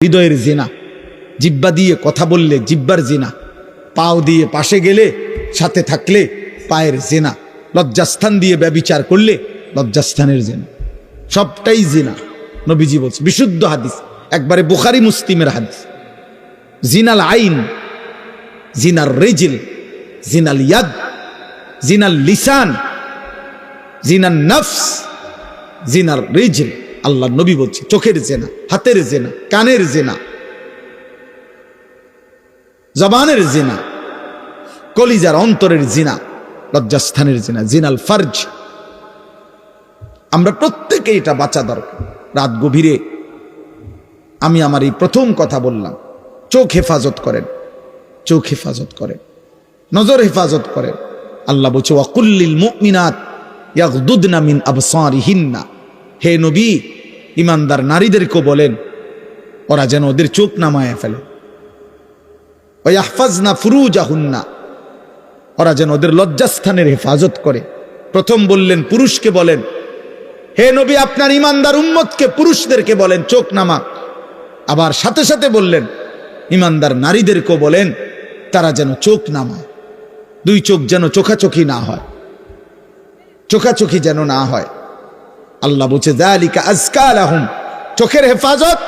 হৃদয়ের জিনা, জিব্বা দিয়ে কথা বললে জিব্বার জিনা, পাও দিয়ে পাশে গেলে সাথে থাকলে পায়ের জিনা, লজ্জাস্থান দিয়ে ব্যভিচার করলে লজ্জাস্থানের জিনা, সবটাই জিনা। নবীজি বলছে, বিশুদ্ধ হাদিস, একবারে বুখারী মুসলিমের হাদিস। জিনাল আইন, জিনার রিজল, জিনাল ইয়াদ, জিনাল লিসান, জিনার নফস, জিনার রিজল। আল্লাহ নবী বলছে চোখের জেনা, হাতের জেনা, কানের জেনা, জবানের জিনা, কলিজার অন্তরের জিনা, লজ্জাস্থানের জিনা, জিনাল ফারজ। আমরা প্রত্যেকে এটা বাঁচা দরকার। রাত গভীরে আমি আমার এই প্রথম কথা বললাম, চোখ হেফাজত করেন, চোখ হেফাজত করেন, নজর হেফাজত করেন। আল্লাহ বলছে ওয়াকুল্লিল মুমিনাত ইয়াগদুদনা মিন আবসারিহিন্না, হে নবী ইমানদার নারীদেরকে বলেন ওরা যেন ওদের চোখ নামায় ফেলে। ওয়াহফাজনা ফুরুজাহুন্না, ওরা যেন ওদের লজ্জাস্থানের হেফাজত করে। প্রথম বললেন পুরুষকে বলেন, হে নবী আপনার ইমানদার উম্মতকে পুরুষদেরকে বলেন চোখ নামা। আবার সাথে সাথে বললেন ইমানদার নারীদেরকে বলেন তারা যেন চোখ নামায়। দুই চোখ যেন চোখাচোখি না হয়, চোখাচোখি যেন না হয়। আল্লাহ বলছে যালিকা আজকা লাহুম, চোখের হেফাজত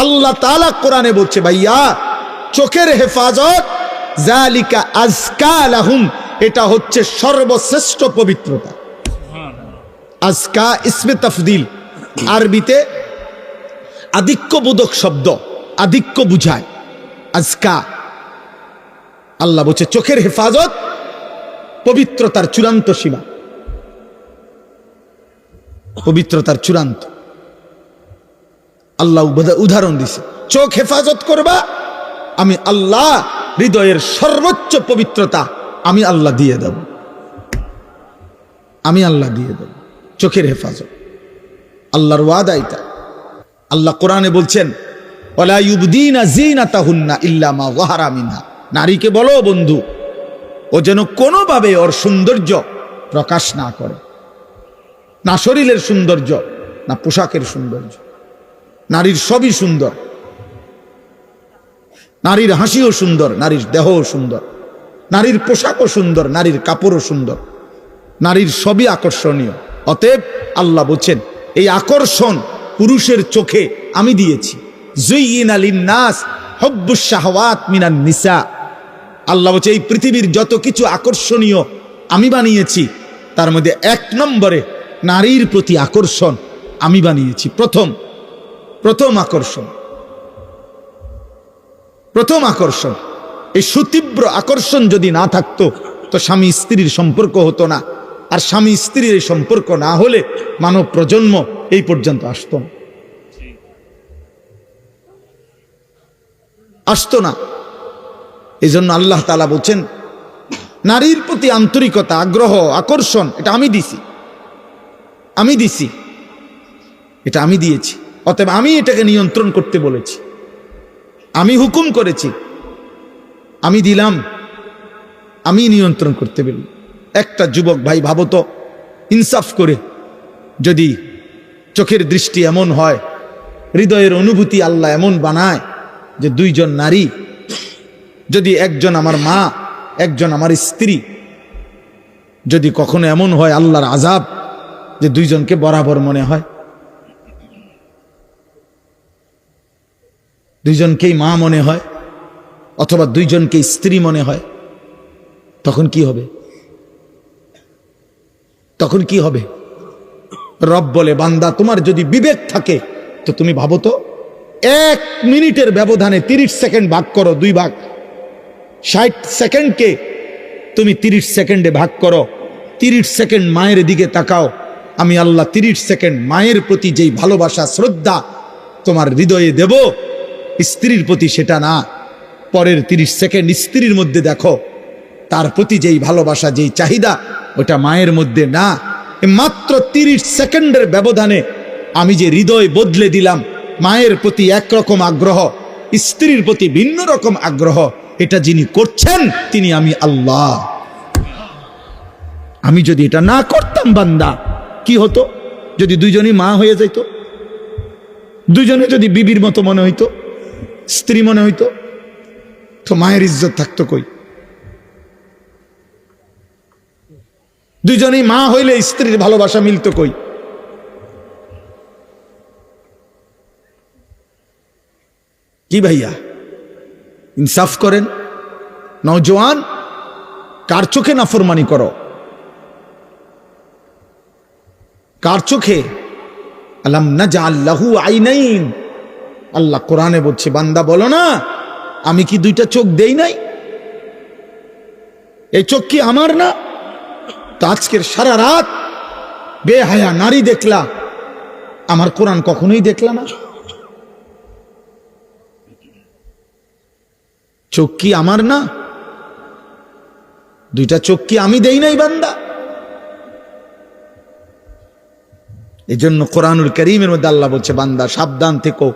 আল্লাহ তাআলা কোরআনে বলছে ভাইয়া চোখের হেফাজত, যালিকা আজকা লাহুম, এটা হচ্ছে সর্বশ্রেষ্ঠ পবিত্রতা। আজকা ইসমে তাফদিল, আরবিতে আধিক্যবোধক শব্দ, আধিক্য বুঝায় আজকা। আল্লাহ বলছে চোখের হেফাজত পবিত্রতার চূড়ান্ত সীমা, পবিত্রতার চূড়ান্ত। আল্লাহ উদাহরণ দিছে, চোখ হেফাজত করবা, আমি আল্লাহ হৃদয়ের সর্বোচ্চ পবিত্রতা আমি আল্লাহ দিয়ে দেব, আমি আল্লাহ দিয়ে দেব চোখের হেফাজত। আল্লাহর ওয়াদা এটা। আল্লাহ কোরআনে বলছেন ওয়ালা ইউবদিনা যিনাতাহুন্না ইল্লা মা যাহারা মিনহা, নারীকে বলো বন্ধু ও যেন কোনোভাবে ওর সৌন্দর্য প্রকাশ না করে, না শরীরের সৌন্দর্য না পোশাকের সৌন্দর্য। নারীর সবই সুন্দর, নারীর হাসিও সুন্দর, নারীর দেহও সুন্দর, নারীর পোশাকও সুন্দর, নারীর কাপড়ও সুন্দর, নারীর সবই আকর্ষণীয়। অতএব আল্লাহ বলছেন এই আকর্ষণ পুরুষের চোখে আমি দিয়েছি। যুইয়িনা লিন-নাস হুব্বুশ শাহাওয়াত মিনান নিসা, আল্লাহ বলছে এই পৃথিবীর যত কিছু আকর্ষণীয় আমি বানিয়েছি তার মধ্যে এক নম্বরে নারীর প্রতি আকর্ষণ আমি বানিয়েছি। প্রথম আকর্ষণ, প্রথম আকর্ষণ। এই সুতীব্র আকর্ষণ যদি না থাকতো তো স্বামী স্ত্রীর সম্পর্ক হতো না, আর স্বামী স্ত্রীর এই সম্পর্ক না হলে মানব প্রজন্ম এই পর্যন্ত আসতো না। এই জন্য আল্লাহ তাআলা বলছেন নারীর প্রতি আন্তরিকতা, আগ্রহ, আকর্ষণ এটা আমি দিছি, আমি দিছি, এটা আমি দিয়েছি। অতএব আমি এটাকে নিয়ন্ত্রণ করতে বলেছি, আমি হুকুম করেছি, আমি দিলাম, আমি নিয়ন্ত্রণ করতে বলি। একটা যুবক ভাই ভাবো তো, ইনসাফ করে যদি চোখের দৃষ্টি এমন হয়, হৃদয়ের অনুভূতি আল্লাহ এমন বানায় যে দুইজন নারী, যদি একজন আমার মা একজন আমার স্ত্রী, যদি কখনো এমন হয় আল্লাহর আযাব যে দুইজনকে বরাবর মনে হয়, দুইজনকেই মা মনে হয় অথবা দুইজনকে স্ত্রী মনে হয়, তখন কি হবে? তখন কি হবে? রব বলে বান্দা তোমার যদি বিবেক থাকে তো তুমি ভাবো তো, 1 মিনিটের ব্যবধানে 30 সেকেন্ড ভাগ করো, 2 ভাগ, 60 সেকেন্ডকে তুমি 30 সেকেন্ডে ভাগ করো, 30 সেকেন্ড মায়ের দিকে তাকাও, আমি আল্লাহ 30 সেকেন্ড মায়ের প্রতি যেই ভালোবাসা শ্রদ্ধা তোমার হৃদয়ে দেব, স্ত্রীর প্রতি সেটা না। পরের 30 সেকেন্ড স্ত্রীর মধ্যে দেখো, তার প্রতি যেই ভালোবাসা যেই চাহিদা ওটা মায়ের মধ্যে না। মাত্র 30 সেকেন্ডের ব্যবধানে আমি যে হৃদয় বদলে দিলাম, মায়ের প্রতি একরকম আগ্রহ, স্ত্রীর প্রতি ভিন্ন রকম আগ্রহ, এটা যিনি করছেন তিনি আমি আল্লাহ। আমি যদি এটা না করতাম বান্দা, কি হতো? যদি দুইজনই মা হয়ে যাইত, দুজনে যদি বিবির মতো মনে হইতো, স্ত্রী মনে হইতো, তো মায়ের ইজ্জত থাকতো কই? দুজনেই মা হইলে স্ত্রীর ভালোবাসা মিলতো কই? কি ভাইয়া, ইনসাফ করেন। নওজোয়ান, কার চোখে নাফরমানি করো? কার চোখে? আলাম নাজআল লাহু আইনাইন, আল্লাহ কোরআনে বলছে, বান্দা বলো না আমি কি দুইটা চোখ দেই নাই? এই চোখ কি আমার না? তো আজকের সারা রাত বেহায়া নারী দেখলা, আমার কোরআন কখনোই দেখলা না? চোখ কি আমার না? দুইটা চোখ কি আমি দেই নাই বান্দা? এই জন্য কোরআনুল কারীমের মধ্যে আল্লাহ বলছে, বান্দা সাবধান থেকো।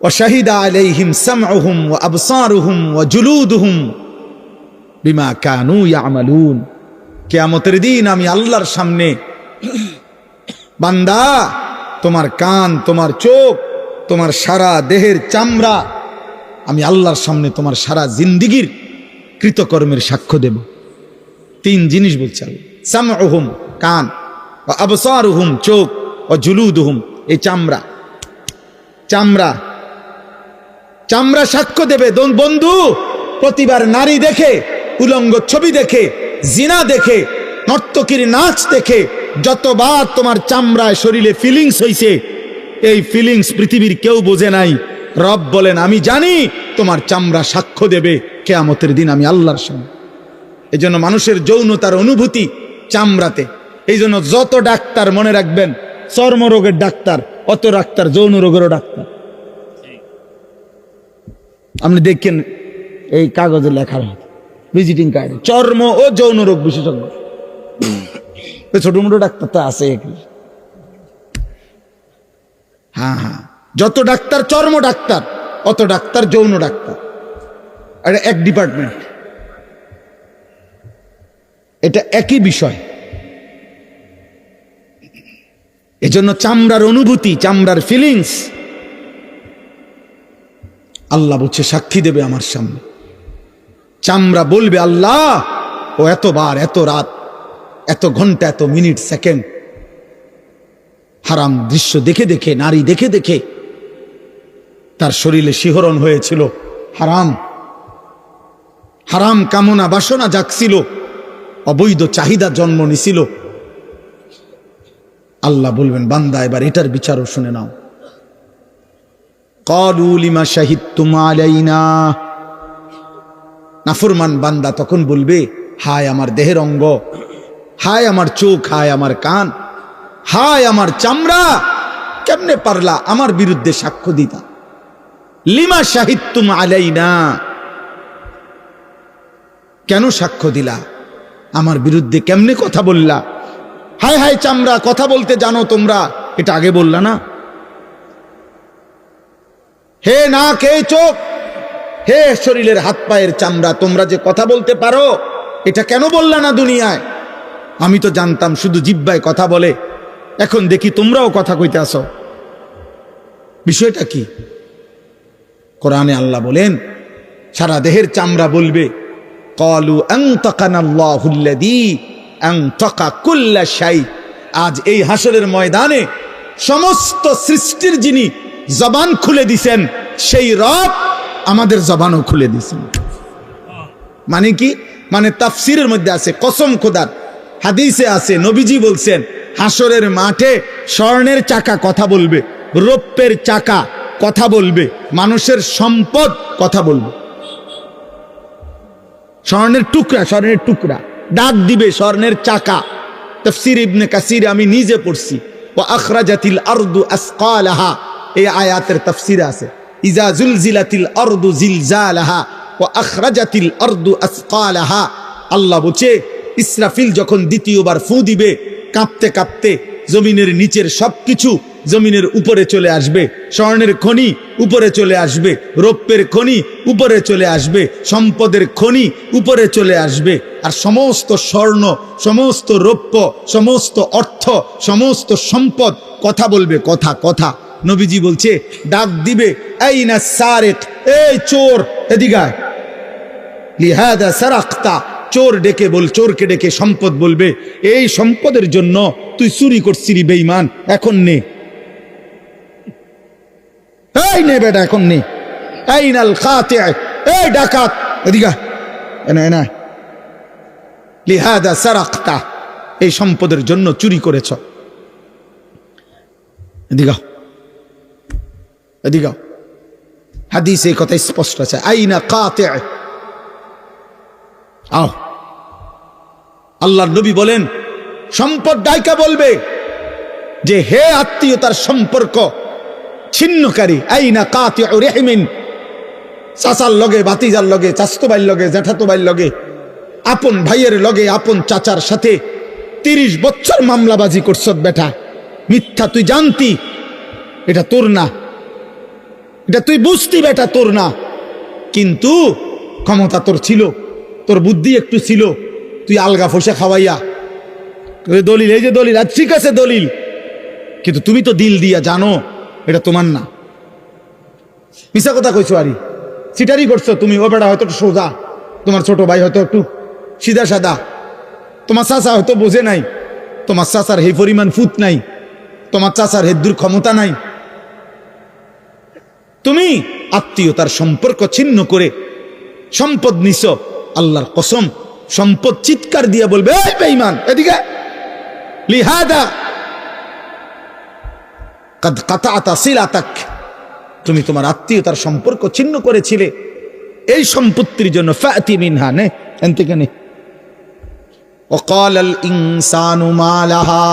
ওয়া শাহিদা আলাইহিম সামউহুম ওয়া আবসারুহুম ওয়া জুলুদুহুম বিমা কানু ইয়ামালুন। কিয়ামতের দিন আমি আল্লাহর সামনে, বান্দা তোমার কান, তোমার চোখ, তোমার সারা দেহের চামড়া, আমি আল্লাহর সামনে তোমার সারা জিন্দেগীর কৃতকর্মের সাক্ষ্য দেব। তিন জিনিস বলছে আল্লাহ, সামউহুম কান, ওয়া আবসারুহুম চোখ, ওয়া জুলুদুহুম এই চামড়া। চামড়া চামড়া সাক্ষ্য দেবে। বন্ধু, প্রতিবার নারী দেখে, উলঙ্গ ছবি দেখে, জিনা দেখে, নর্তকীর নাচ দেখে যতবার তোমার চামড়ায় শরীরে ফিলিংস হইছে, এই ফিলিংস পৃথিবীর কেউ বোঝে নাই। রব বলেন, আমি জানি তোমার চামড়া সাক্ষ্য দেবে কিয়ামতের দিন আমি আল্লাহর সামনে। এই জন্য মানুষের যৌনতার অনুভূতি চামড়াতে। এই জন্য যত ডাক্তার, মনে রাখবেন, চর্মরোগের ডাক্তার, অত ডাক্তার যৌন রোগেরও ডাক্তার। আপনি দেখেন এই কাগজে লেখা ভিজিটিং কার্ডে চর্ম ও যৌন রোগ বিশেষজ্ঞ। ছোট মোটো ডাক্তার তো আছে। হ্যাঁ হ্যাঁ, যত ডাক্তার চর্ম ডাক্তার, অত ডাক্তার যৌন ডাক্তার। এটা এক ডিপার্টমেন্ট, এটা একই বিষয়। এজন্য চামড়ার অনুভূতি, চামড়ার ফিলিংস আল্লাহ বলছে সাক্ষী দেবে আমার সামনে। চামড়া বলবে, আল্লাহ ও এতবার, এত রাত, এত ঘন্টা, এত মিনিট, সেকেন্ড হারাম দৃশ্য দেখে দেখে, নারী দেখে দেখে তার শরীরে শিহরণ হয়েছিল। হারাম হারাম কামনা বাসনা জাগছিল, অবৈধ চাহিদা জন্ম নিছিল। আল্লাহ বলবেন, বান্দা এবার এটার বিচারও শুনে নাও। ক্বালু লিমা শাহিদতুম আলাইনা, নাফরমান বান্দা তখন বলবে, হায় আমার দেহের অঙ্গ, হায় আমার চোখ, হায় আমার কান, হায় আমার চামড়া, কেমনে পারলা আমার বিরুদ্ধে সাক্ষ্য দিতা? লিমা শাহিদতুম আলাইনা, কেন সাক্ষ্য দিলা? আমার বিরুদ্ধে কেমনে কথা বললা? হায় হায় চামড়া, কথা বলতে জানো তোমরা, এটা আগে বললা না? হে নাক, হে চোখ, হে শরীরের হাত পায়ের চামড়া, তোমরা যে কথা বলতে পারো, এটা কেন বললা না দুনিয়ায়? আমি তো জানতাম শুধু জিহ্বায় কথা বলে, এখন দেখি তোমরাও কথা কইতে আসো। বিষয়টা কি? কোরআনে আল্লাহ বলেন, সারা দেহের চামড়া বলবে, ক্বালু আনতাকানাল্লাহুল্লাযী আনতাকা কুল্লা শাই। আজ এই হাসরের ময়দানে সমস্ত সৃষ্টির যিনি জবান খুলে দিছেন, সেই রব আমাদের জবানও খুলে দিছেন। মানে কি? মানে তাফসীরের মধ্যে আছে, কসম খোদার, হাদিসে আছে, নবীজি বলছেন, হাসরের মাঠে স্বর্ণের চাকা কথা বলবে, রৌপ্যের চাকা কথা বলবে, মানুষের সম্পদ কথা বলবে। স্বর্ণের টুকরা, স্বর্ণের টুকরা ডাক দিবে স্বর্ণের চাকা। তাফসীর ইবনে কাসির আমি নিজে পড়ছি, ওয়া আখরাজাতিল আরদু আসকালাহা, এই আয়াতের তাফসীরে আছে, ইজা জুলজিলাতিল আরদু জিলজালাহা ওয়া আখরাজাতিল আরদু আসকালাহা। আল্লাহ বলছে, ইসরাফিল যখন দ্বিতীয়বার ফু দিবে, কাঁপতে কাঁপতে জমিনের নিচের সবকিছু জমিনের উপরে চলে আসবে, স্বর্ণের খনি উপরে চলে আসবে, রৌপ্যের খনি উপরে চলে আসবে, সম্পদের খনি উপরে চলে আসবে, আর সমস্ত স্বর্ণ, সমস্ত রৌপ্য, সমস্ত অর্থ, সমস্ত সম্পদ কথা বলবে, কথা কথা নবীজি বলছে ডাক দিবে আইনা সারিক, এই চোর এদিকে আয়। লিহাদা সারাকতা, চোর ডেকে বল, চোরকে ডেকে সম্পদ বলবে, এই সম্পদের জন্য তুই চুরি করছিলি বেঈমান, এখন নে, এই নে বেটা এখন নে। আইনাল কাতি, এই ডাকাত এদিকে এনা এনা, লিহাদা সারাকতা, এই সম্পদের জন্য চুরি করেছ, এদিকে এদিকে। হাদিসে এই কথা স্পষ্ট আছে, আইনা কাতি, আও। আল্লাহর নবী বলেন সম্পদ ডাইকা বলবে যে হে আত্মীয়তার সম্পর্ক ছিন্নকারী, আইনা কাতিউ রহিমিন, চাচার লগে ভাতিজার লগে, চাচতো ভাইয়ের লগে, জ্যাঠাতো ভাইয়ের লগে, আপন ভাইয়ের লগে, আপন চাচার সাথে 30 বছর মামলাবাজি করছ বেটা, মিথ্যা তুই জানতি, এটা তোর না, এটা তুই বুঝতি বেটা তোর না, কিন্তু ক্ষমতা তোর ছিল, তোর বুদ্ধি একটু ছিল, তুই আলগা ফসে খাওয়াইয়া দলিল, এই যে দলিল, আজ ঠিক আছে দলিল, কিন্তু তুমি তো দিল দিয়া জানো এটা তোমার না, মিশা কথা কইছো, আরি সিটারি করছো তুমি। ও বেটা হয়তো সোজা, তোমার ছোট ভাই হয়তো একটু সিধা সাদা, তোমার চাচা হয়তো বোঝে নাই, তোমার চাচার হে পরিমাণ ফুট নাই, তোমার চাচার হেদ্দুর ক্ষমতা নাই, তুমি আত্মীয়তার সম্পর্ক ছিন্ন করে সম্পদ নিছ। আল্লাহর কসম, সম্পদ চিৎকার দিয়ে বলবে এই বেঈমান এদিকে, লিহাদা কাদ কাতাতা সিলাতাক, তুমি তোমার আত্মীয়তার সম্পর্ক ছিন্ন করেছিলে এই সম্পত্তির জন্য, ফাতি মিনহা, নে এন থেকে নে। ওয়াকালাল ইনসানু মা লাহা,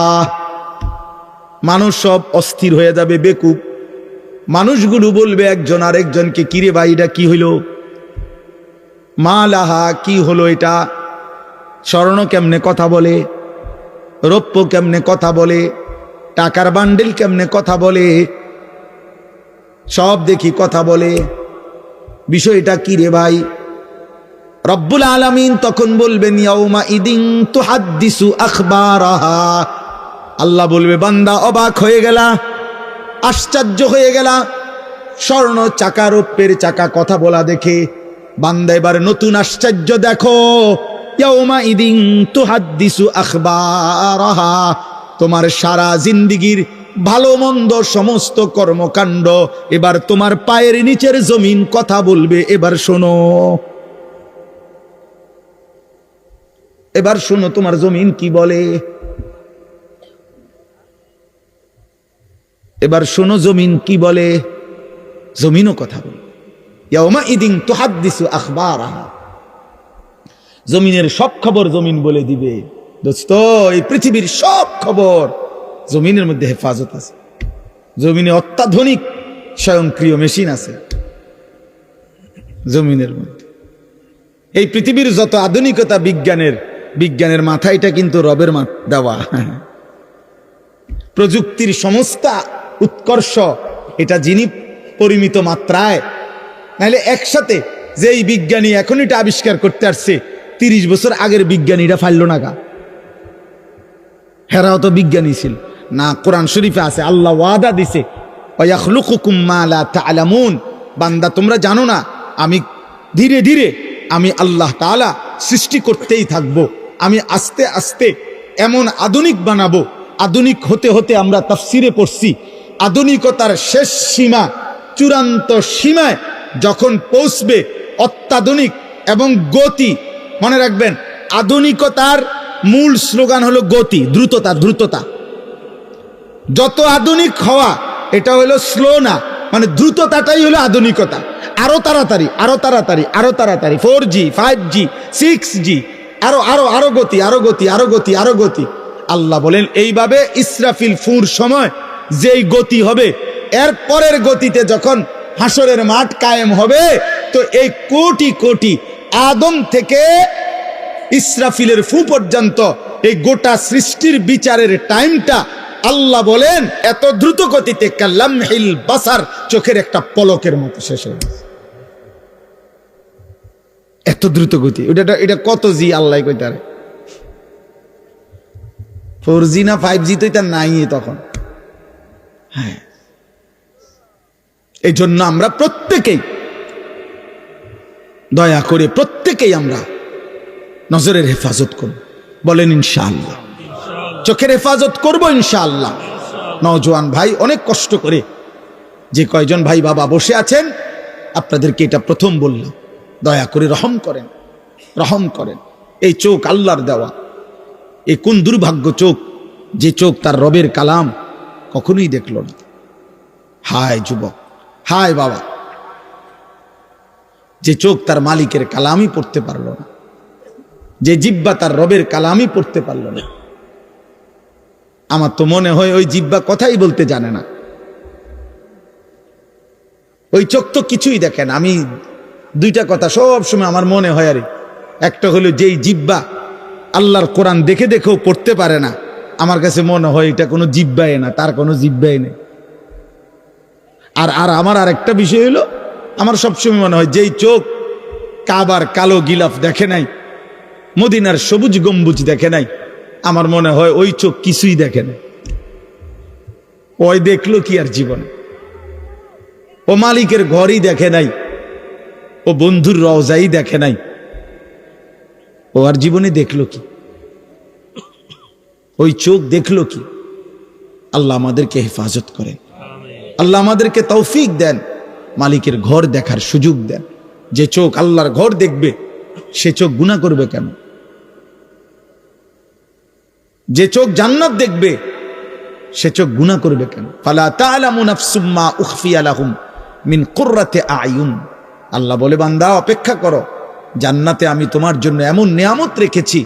মানুষ সব অস্থির হয়ে যাবে, বেকুব মানুষগুলো বলবে একজন আরেকজনকে, কিরে ভাই এটা কি হইল, মা লাহা কি হলো এটা, স্বর্ণ কেমনে কথা বলে, রৌপ্য কেমনে কথা বলে, টাকার বান্ডেল কেমনে কথা বলে, সব দেখি কথা বলে, বিষয়টা কি রে ভাই। রব্বুল আলামিন তখন বলবেন ইয়াউমা ইদিন তুহাদ্দিসু আখবারাহা, আল্লাহ বলবে বান্দা অবাক হয়ে গেলা, আশ্চর্য হয়ে গেলা, স্বর্ণ চাকা রৌপ্যের চাকা কথা বলা দেখে, বান্দা এবার নতুন আশ্চর্য দেখো, ইয়াউমা ইদিন তুহাদ্দিসু আখবারাহা, তোমার সারা জিন্দেগীর ভালো মন্দ সমস্ত কর্মকাণ্ড এবার তোমার পায়ের নিচের জমিন কথা বলবে। এবার শোনো, এবার শোনো তোমার জমিন কি বলে, এবার শোনো জমিন কি বলে, জমিনও কথা বলে। ইয়াউমা ইদিন তুহাদ্দিসু আখবারাহা, জমিনের সব খবর জমিন বলে দিবে। দোস্ত, এই পৃথিবীর সব খবর জমিনের মধ্যে হেফাজত আছে, জমিনে অত্যাধুনিক স্বয়ংক্রিয় মেশিন আছে জমিনের মধ্যে। এই পৃথিবীর যত আধুনিকতা বিজ্ঞানের মাথায়টা কিন্তু রবের দেওয়া, প্রযুক্তির সমস্ত উৎকর্ষ এটা যিনি পরিমিত মাত্রায়, নাহলে একসাথে যে এই বিজ্ঞানী এখন এটা আবিষ্কার করতে আসছে 30 বছর আগের বিজ্ঞানীরা ফাইল না গা, হেরাও তো বিজ্ঞানী ছিল না। কোরআন শরীফে আছে, আল্লাহ ওয়াদা দিছে ওয়াখলুকুকুম মা লা তা'লামুন, বান্দা তোমরা জানো না, আমি ধীরে ধীরে আমি আল্লাহ তাআলা সৃষ্টি করতেই থাকবো, আমি আস্তে আস্তে এমন আধুনিক বানাবো। আধুনিক হতে হতে আমরা তাফসিরে পড়ছি, আধুনিকতার শেষ সীমা, চূড়ান্ত সীমায় যখন পৌঁছবে অত্যাধুনিক এবং গতি, মনে রাখবেন আধুনিকতার মূল স্লোগান হলো গতি, দ্রুততা, দ্রুততা। যত আধুনিক হওয়া এটা হলো স্লো না, মানে দ্রুততাটাই হলো আধুনিকতা। আরো তাড়াতাড়ি, আরো তাড়াতাড়ি, আরো তাড়াতাড়ি, 4G 5G 6G, আরো আরো আরো গতি, আরো গতি, আরো গতি, আরো গতি। আল্লাহ বলেন এইভাবে ইসরাফিল ফুর সময় যেই গতি হবে, এর পরের গতিতে যখন হাসরের মাঠ কায়েম হবে, তো এই কোটি কোটি আদম থেকে ইসরাফিলের ফু পর্যন্ত এই গোটা সৃষ্টির বিচারের টাইমটা আল্লাহ বলেন এত দ্রুত গতিতে কাল্লামহিল বাসার, চোখের একটা পলকের মতো শেষ হয়ে গেছে। এত দ্রুত গতি, এটা কত জি আল্লাহ কইতারে, 4G না 5G তো এটা নাই তখন। হ্যাঁ, এই জন্য আমরা প্রত্যেকেই দয়া করে প্রত্যেকেই আমরা নজরের হেফাজত করব, বলেন ইনশাআল্লাহ। চোখের হেফাজত করব ইনশাআল্লাহ। নওজোয়ান ভাই অনেক কষ্ট করে, যে কয়জন ভাই বাবা বসে আছেন আপনাদেরকে এটা প্রথম বললাম, দয়া করে রহম করেন, রহম করেন। এই চোখ আল্লাহর দেওয়া, এই কোন দুর্ভাগ্য চোখ যে চোখ তার রবের কালাম কখনোই দেখল না। হায় যুবক, হায় বাবা, যে চোখ তার মালিকের কালামই পড়তে পারল না, যে জিহ্বা তার রবের কালামই পড়তে পারল না। আমার তো মনে হয় ওই জিহ্বা কথাই বলতে জানে না, ওই চোখ তো কিছুই দেখে না। আমি দুইটা কথা সব সময় আমার মনে হয়, আরে একটা হলো যেই জিহ্বা আল্লাহর কোরআন দেখে দেখেও পড়তে পারে না, আমার কাছে মনে হয় এটা কোনো জিহ্বাই না, তার কোনো জিহ্বাই নেই। আর আর আমার আরেকটা বিষয় হলো, আমার সবসময় মনে হয় যেই চোখ কাবার কালো গিলাফ দেখে নাই, মদিনার সবুজ গম্বুজ দেখে নাই, আমার মনে হয় ওই চোখ কিছুই দেখে না। ওই দেখলো কি আর জীবনে? ও মালিকের ঘরই দেখে নাই, ও বন্ধুর রওজাই দেখে নাই, ও আর জীবনে দেখলো কি? ওই চোখ দেখলো কি? আল্লাহ আমাদেরকে হেফাজত করে, আল্লাহ আমাদেরকে তৌফিক দেন, মালিকের ঘর দেখার সুযোগ দেন। যে চোখ আল্লাহর ঘর দেখবে সে চোখ গুনাহ করবে কেন? যে চোখ জান্নাত দেখবে সে চোখ গুনাহ করবে কেন? ফালা তা'লামু নাফসুম মা উখফিয়া লাহুম মিন কুররাতি আয়ুন। আল্লাহ বলে, বান্দা অপেক্ষা করো, জান্নাতে আমি তোমার জন্য এমন নিয়ামত রেখেছি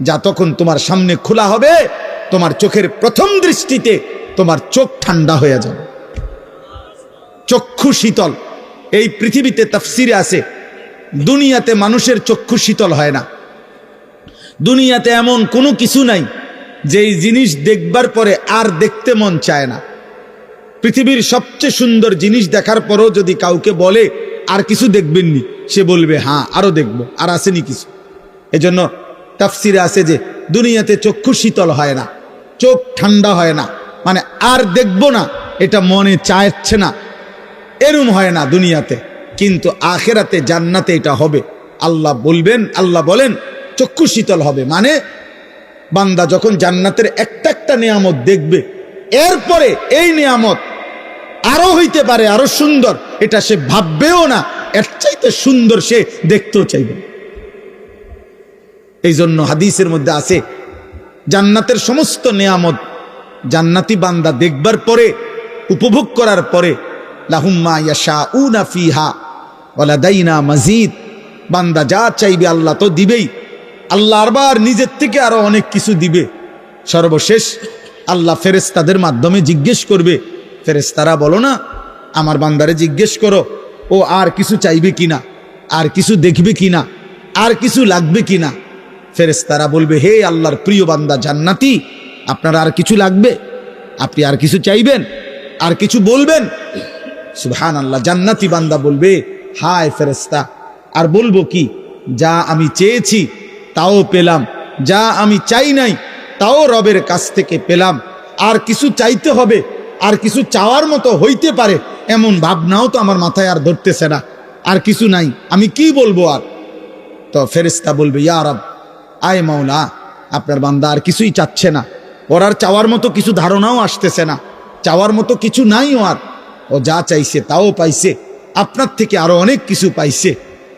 যা তখন তোমার সামনে খোলা হবে, তোমার চোখের প্রথম দৃষ্টিতে তোমার চোখ ঠান্ডা হয়ে যাবে, চক্ষু শীতল। এই পৃথিবীতে তাফসিরে আছে, দুনিয়াতে মানুষের চক্ষু শীতল হয় না। দুনিয়াতে এমন কোনো কিছু নাই যেই জিনিস দেখবার পরে আর দেখতে মন চায় না। পৃথিবীর সবচেয়ে সুন্দর জিনিস দেখার পরও যদি কাউকে বলে আর কিছু দেখবেননি, সে বলবে হ্যাঁ আরো দেখবো, আর আসেনি কিছু। এজন্য তাফসিরে আছে যে দুনিয়াতে চক্ষু শীতল হয় না, চোখ ঠান্ডা হয় না, মানে আর দেখবো না এটা মনে চাইছে না, এরম হয় না দুনিয়াতে। কিন্তু আখিরাতে জান্নাতে এটা হবে। আল্লাহ বলবেন, আল্লাহ বলেন চক্ষু শীতল হবে, মানে বান্দা যখন জান্নাতের একটা একটা নিয়ামত দেখবে, এরপরে এই নিয়ামত আরো হইতে পারে আরো সুন্দর, এটা সে ভাববেও না, এর চাইতে সুন্দর সে দেখতেও চাইবে। এই জন্য হাদিসের মধ্যে আছে, জান্নাতের সমস্ত নিয়ামত জান্নাতি বান্দা দেখবার পরে, উপভোগ করার পরে, লাহুম মা ইয়াশাউনা ফিহা ওয়া লাদাইনা মাজিদ, বান্দা যা চাইবে আল্লাহ তো দিবেই, আল্লাহ আবার নিজের থেকে আরো অনেক কিছু দিবে। সর্বশেষ আল্লাহ ফেরেশতাদের মাধ্যমে জিজ্ঞেস করবে, ফেরেশতারা বলো না আমার বান্দারে জিজ্ঞেস করো ও আর কিছু চাইবে কিনা, আর কিছু দেখবে কিনা, আর কিছু লাগবে কিনা। ফেরেশতারা বলবে, হে আল্লাহর প্রিয় বান্দা জান্নাতি, আপনার আর কিছু লাগবে? আপনি আর কিছু চাইবেন, আর কিছু বলবেন? সুবহানাল্লাহ। জান্নাতি বান্দা বলবে, হায় ফেরেশতা, আর বলবো কি, যা আমি চেয়েছি তাও পেলাম, যা আমি চাই নাই তাও রবের কাছ থেকে পেলাম, আর কিছু চাইতে হবে, আর কিছু চাওয়ার মতো হইতে পারে এমন ভাবনাও তো আমার মাথায় আর ধরতেছে না, আর কিছু নাই, আমি কি বলবো আর? তো ফেরেশতা বলবে, ইয়া রব, আয় মাওলা, আপনার বান্দা আর কিছুই চাচ্ছে না, ওর আর চাওয়ার মতো কিছু ধারণাও আসতেছে না, চাওয়ার মতো কিছু নাই, ও যা চাইছে তাও পাইছে, আপনার থেকে আরো অনেক কিছু পাইছে,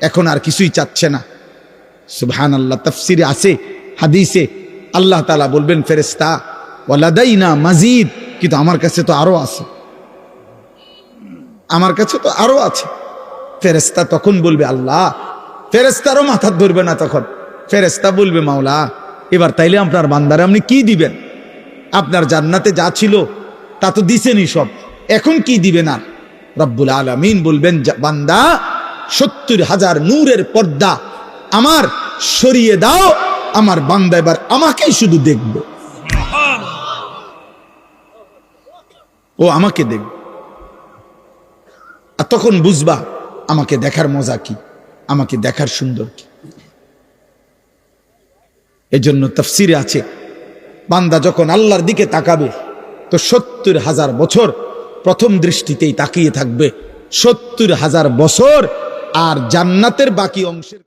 এখন আর কিছুই চাচ্ছে না। সুবহানাল্লাহ। তাফসিরে আছে, হাদিসে আল্লাহ তাআলা বলবেন, ফেরেশতা ওয়ালাদাইনা মাজিদ, কিন্তু আমার কাছে তো আরো আছে, আমার কাছে তো আরো আছে। ফেরেশতা তখন বলবে, আল্লাহ, ফেরেশতারও মাথা ধরবে না তখন। ফেরেশতা বলবে, মাওলা, এবার তাইলে আপনার বান্দারে আপনি কি দিবেন? আপনার জান্নাতে যা ছিল তা তো দিছেনই সব, এখন কি দিবেন আর? রব্বুল আলামিন বলবেন, বান্দা ৭০,০০০ নূরের পর্দা আমার সরিয়ে দাও, আমার বান্দা এবার আমাকেই শুধু দেখবে, ও আমাকে দেখবে। আর তখন বুঝবা আমাকে দেখার মজা কি, আমাকে দেখার সুন্দর কি। এজন্য তাফসিরে আছে, বান্দা যখন আল্লাহর দিকে তাকাবে তো ৭০,০০০ বছর প্রথম দৃষ্টিতেই তাকিয়ে থাকবে ৭০,০০০ বছর, আর জান্নাতের বাকি অংশের